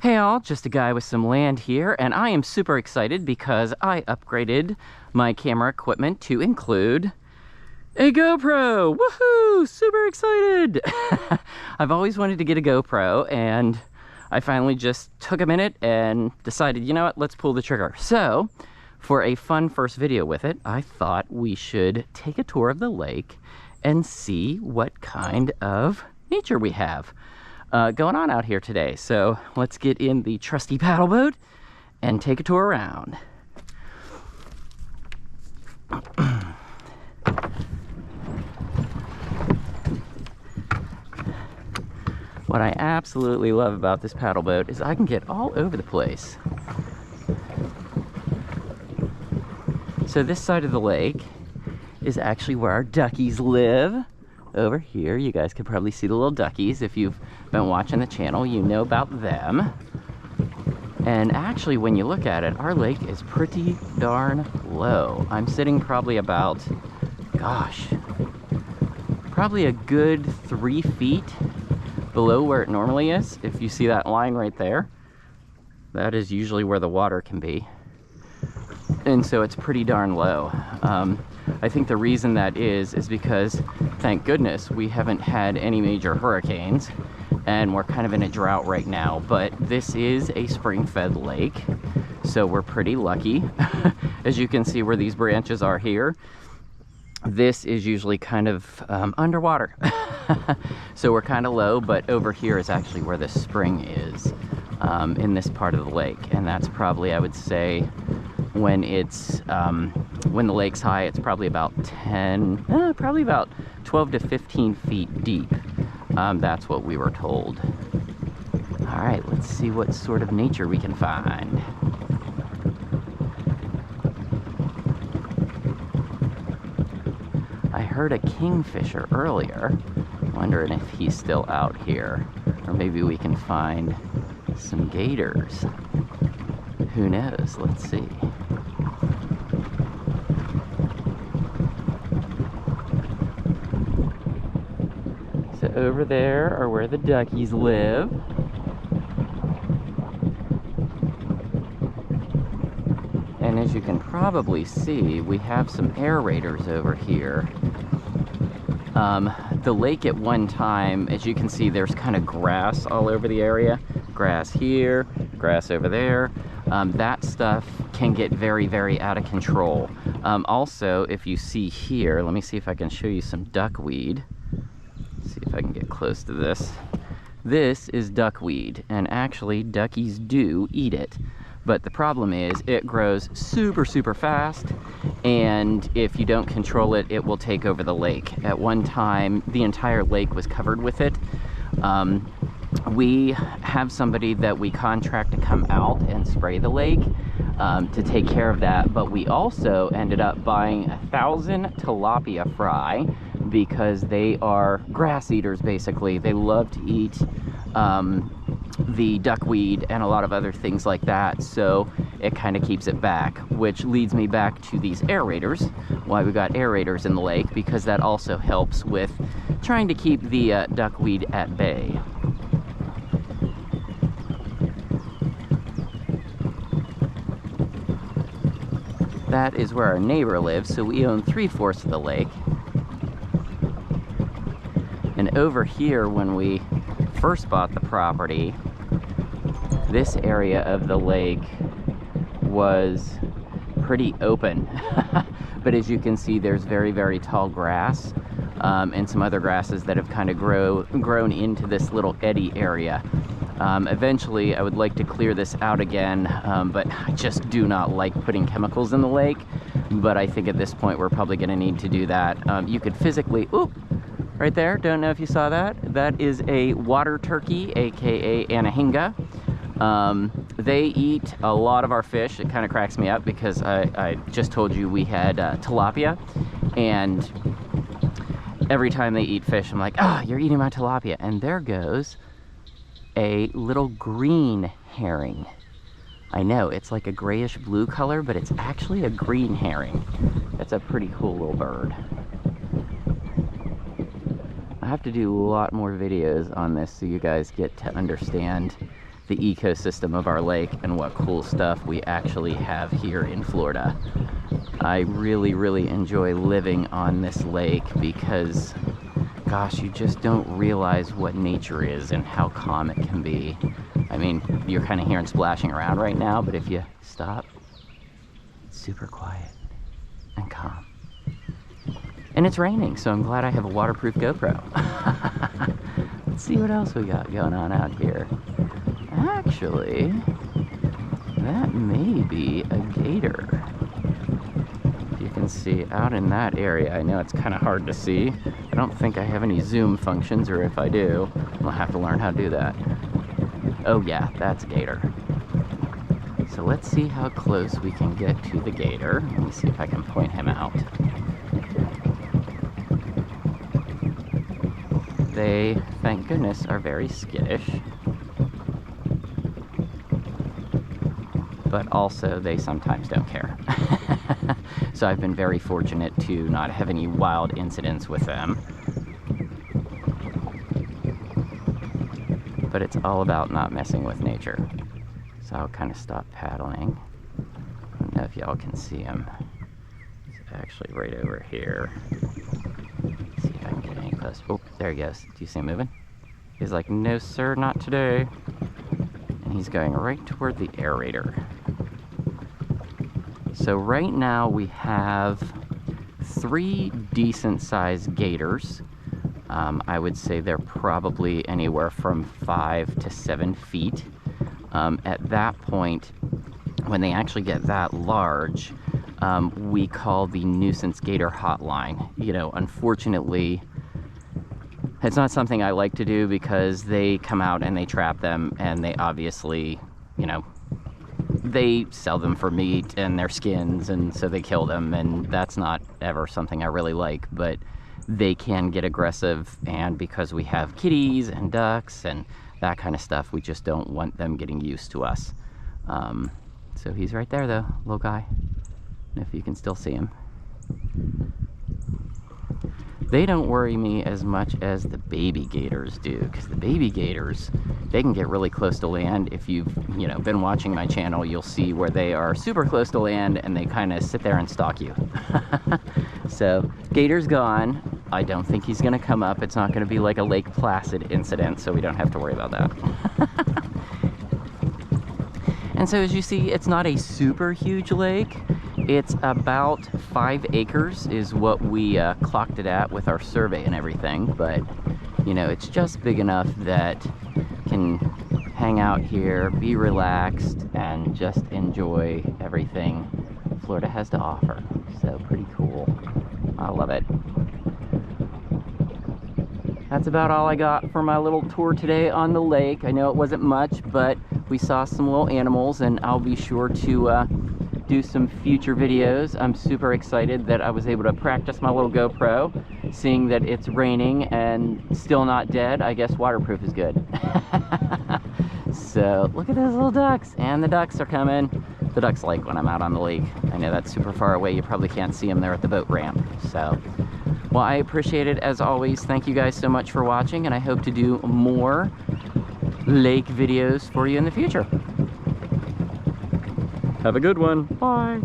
Hey all, just a guy with some land here, and I am super excited because I upgraded my camera equipment to include a GoPro. Woohoo! Super excited! I've always wanted to get a GoPro, and I finally just took a minute and decided, you know what, let's pull the trigger. So, for a fun first video with it, I thought we should take a tour of the lake and see what kind of nature we have going on out here today. So let's get in the trusty paddle boat and take a tour around. What I absolutely love about this paddle boat is I can get all over the place. So this side of the lake is actually where our duckies live. Over here, you guys can probably see the little duckies. If you've been watching the channel, you know about them. And actually, when you look at it, our lake is pretty darn low. I'm sitting probably about, gosh, probably a good 3 feet below where it normally is. If you see that line right there, that is usually where the water can be. And so it's pretty darn low. I think the reason that is because, thank goodness, we haven't had any major hurricanes, and we're kind of in a drought right now. But this is a spring-fed lake, so we're pretty lucky. As you can see where these branches are here, this is usually kind of underwater. So we're kind of low, but over here is actually where the spring is, in this part of the lake. And that's probably, I would say, when it's when the lake's high, it's probably about 12 to 15 feet deep. That's what we were told. All right, let's see what sort of nature we can find. I heard a kingfisher earlier. Wondering if he's still out here, or maybe we can find some gators. Who knows? Let's see. So over there are where the duckies live. And as you can probably see, we have some aerators over here. The lake at one time, as you can see, there's kind of grass all over the area. Grass here, grass over there. That stuff can get very, very out of control. Also, if you see here, let me see if I can show you some duckweed. See if I can get close to this. This is duckweed, and actually duckies do eat it. But the problem is it grows super, super fast, and if you don't control it, it will take over the lake. At one time, the entire lake was covered with it. We have somebody that we contract to come out and spray the lake to take care of that, but we also ended up buying 1,000 tilapia fry because they are grass eaters, basically. They love to eat the duckweed and a lot of other things like that, so it kind of keeps it back, which leads me back to these aerators. Why we got aerators in the lake, because that also helps with trying to keep the duckweed at bay. That is where our neighbor lives, so we own 3/4 of the lake. And over here, when we first bought the property, this area of the lake was pretty open. But as you can see, there's very, very tall grass and some other grasses that have kind of grown into this little eddy area. Eventually, I would like to clear this out again, but I just do not like putting chemicals in the lake. But I think at this point, we're probably going to need to do that. You could physically, oop, right there, don't know if you saw that. That is a water turkey, aka anhinga. They eat a lot of our fish. It kind of cracks me up because I just told you we had tilapia, and every time they eat fish, I'm like, ah, you're eating my tilapia. And there goes a little green herring. I know, it's like a grayish blue color, but it's actually a green herring. That's a pretty cool little bird. I have to do a lot more videos on this so you guys get to understand the ecosystem of our lake and what cool stuff we actually have here in Florida. I really, really enjoy living on this lake because, gosh, you just don't realize what nature is and how calm it can be. I mean, you're kind of hearing splashing around right now, but if you stop, it's super quiet and calm. And it's raining, so I'm glad I have a waterproof GoPro. Let's see what else we got going on out here. Actually, that may be a gator. If you can see out in that area, I know it's kind of hard to see. I don't think I have any zoom functions, or if I do, I'll have to learn how to do that. Oh yeah, that's a gator. So let's see how close we can get to the gator. Let me see if I can point him out. They, thank goodness, are very skittish. But also, they sometimes don't care. So I've been very fortunate to not have any wild incidents with them. But it's all about not messing with nature. So I'll kind of stop paddling. I don't know if y'all can see him. He's actually right over here. Let's see if I can get any close. Oh, there he goes. Do you see him moving? He's like, no sir, not today. And he's going right toward the aerator. So right now we have 3 decent sized gators. I would say they're probably anywhere from 5 to 7 feet. At that point, when they actually get that large, we call the nuisance gator hotline. You know, unfortunately, it's not something I like to do because they come out and they trap them, and they obviously, you know, they sell them for meat and their skins, and so they kill them, and that's not ever something I really like. But they can get aggressive, and because we have kitties and ducks and that kind of stuff, we just don't want them getting used to us. So he's right there though, little guy, if you can still see him. They don't worry me as much as the baby gators do, because the baby gators, they can get really close to land. If you've, you know, been watching my channel, you'll see where they are super close to land and they kind of sit there and stalk you. So gator's gone. I don't think he's gonna come up. It's not gonna be like a Lake Placid incident, so we don't have to worry about that. And so as you see, it's not a super huge lake. It's about 5 acres is what we clocked it at with our survey and everything, but you know, it's just big enough that can hang out here, be relaxed, and just enjoy everything Florida has to offer. So pretty cool. I love it. That's about all I got for my little tour today on the lake. I know it wasn't much, but we saw some little animals, and I'll be sure to do some future videos. I'm super excited that I was able to practice my little GoPro, seeing that it's raining and still not dead. I guess waterproof is good. So look at those little ducks, and the ducks are coming. The ducks like when I'm out on the lake. I know that's super far away. You probably can't see them there at the boat ramp. So, well, I appreciate it as always. Thank you guys so much for watching, and I hope to do more lake videos for you in the future. Have a good one. Bye.